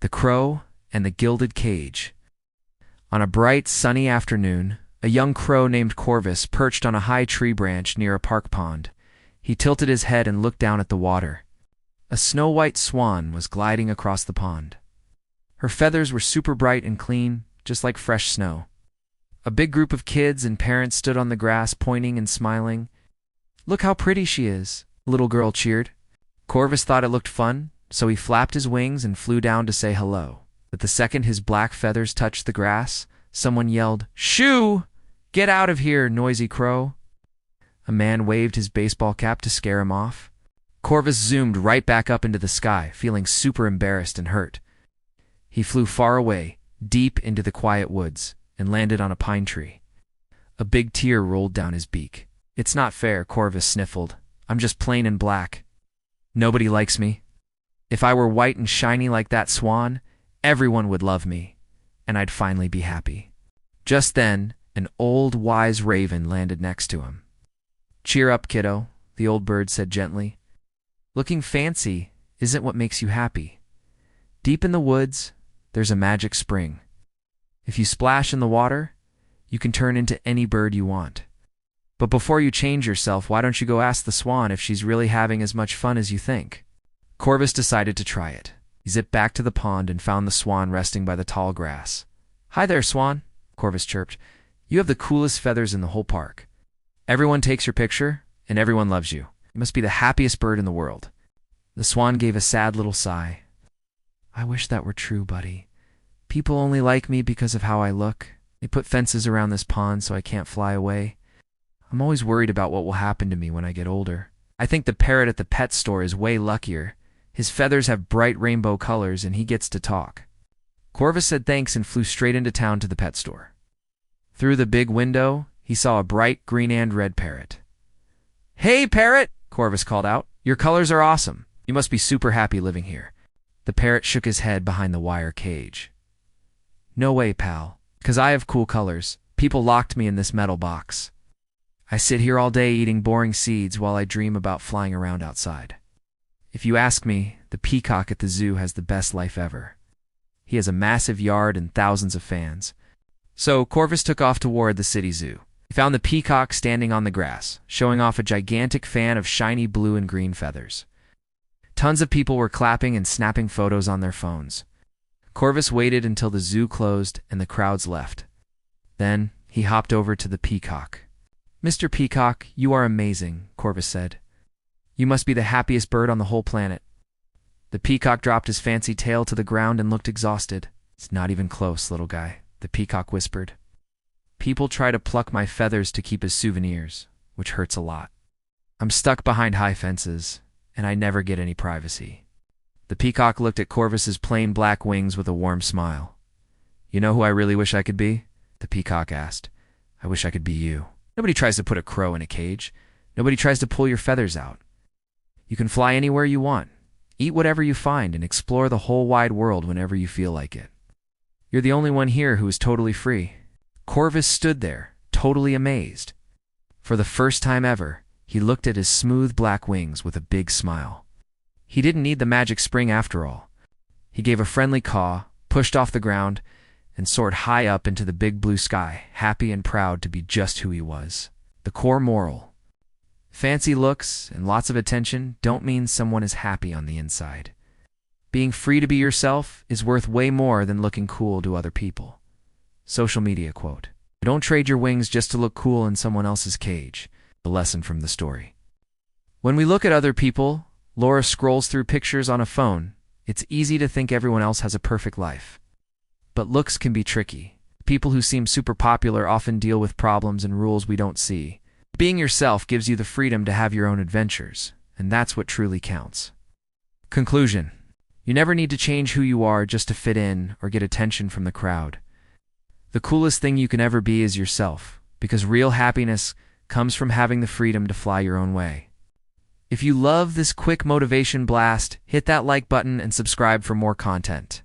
The Crow and the Gilded Cage. On a bright, sunny afternoon, a young crow named Corvus perched on a high tree branch near a park pond. He tilted his head and looked down at the water. A snow-white swan was gliding across the pond. Her feathers were super bright and clean, just like fresh snow. A big group of kids and parents stood on the grass pointing and smiling. "Look how pretty she is," a little girl cheered. Corvus thought it looked fun, so he flapped his wings and flew down to say hello. But the second his black feathers touched the grass, someone yelled, "Shoo! Get out of here, noisy crow!" A man waved his baseball cap to scare him off. Corvus zoomed right back up into the sky, feeling super embarrassed and hurt. He flew far away, deep into the quiet woods, and landed on a pine tree. A big tear rolled down his beak. "It's not fair," Corvus sniffled. "I'm just plain and black. Nobody likes me. If I were white and shiny like that swan, everyone would love me, and I'd finally be happy." Just then, an old, wise raven landed next to him. "Cheer up, kiddo," the old bird said gently. "Looking fancy isn't what makes you happy. Deep in the woods, there's a magic spring. If you splash in the water, you can turn into any bird you want. But before you change yourself, why don't you go ask the swan if she's really having as much fun as you think?" Corvus decided to try it. He zipped back to the pond and found the swan resting by the tall grass. "Hi there, swan," Corvus chirped. "You have the coolest feathers in the whole park. Everyone takes your picture, and everyone loves you. You must be the happiest bird in the world." The swan gave a sad little sigh. "I wish that were true, buddy. People only like me because of how I look. They put fences around this pond so I can't fly away. I'm always worried about what will happen to me when I get older. I think the parrot at the pet store is way luckier. His feathers have bright rainbow colors and he gets to talk." Corvus said thanks and flew straight into town to the pet store. Through the big window, he saw a bright green and red parrot. "Hey, parrot!" Corvus called out. "Your colors are awesome. You must be super happy living here." The parrot shook his head behind the wire cage. "No way, pal. 'Cause I have cool colors. People locked me in this metal box. I sit here all day eating boring seeds while I dream about flying around outside. If you ask me, the peacock at the zoo has the best life ever. He has a massive yard and thousands of fans." So Corvus took off toward the city zoo. He found the peacock standing on the grass, showing off a gigantic fan of shiny blue and green feathers. Tons of people were clapping and snapping photos on their phones. Corvus waited until the zoo closed and the crowds left. Then he hopped over to the peacock. "Mr. Peacock, you are amazing," Corvus said. "You must be the happiest bird on the whole planet." The peacock dropped his fancy tail to the ground and looked exhausted. "It's not even close, little guy," the peacock whispered. "People try to pluck my feathers to keep as souvenirs, which hurts a lot. I'm stuck behind high fences, and I never get any privacy." The peacock looked at Corvus's plain black wings with a warm smile. "You know who I really wish I could be?" the peacock asked. "I wish I could be you. Nobody tries to put a crow in a cage. Nobody tries to pull your feathers out. You can fly anywhere you want, eat whatever you find, and explore the whole wide world whenever you feel like it. You're the only one here who is totally free." Corvus stood there, totally amazed. For the first time ever, he looked at his smooth black wings with a big smile. He didn't need the magic spring after all. He gave a friendly caw, pushed off the ground, and soared high up into the big blue sky, happy and proud to be just who he was. The core moral: fancy looks and lots of attention don't mean someone is happy on the inside. Being free to be yourself is worth way more than looking cool to other people. Social media quote. Don't trade your wings just to look cool in someone else's cage. The lesson from the story. When we look at other people, Laura scrolls through pictures on a phone. It's easy to think everyone else has a perfect life. But looks can be tricky. People who seem super popular often deal with problems and rules we don't see. Being yourself gives you the freedom to have your own adventures, and that's what truly counts. Conclusion: you never need to change who you are just to fit in or get attention from the crowd. The coolest thing you can ever be is yourself, because real happiness comes from having the freedom to fly your own way. If you love this quick motivation blast, hit that like button and subscribe for more content.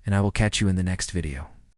And I will catch you in the next video.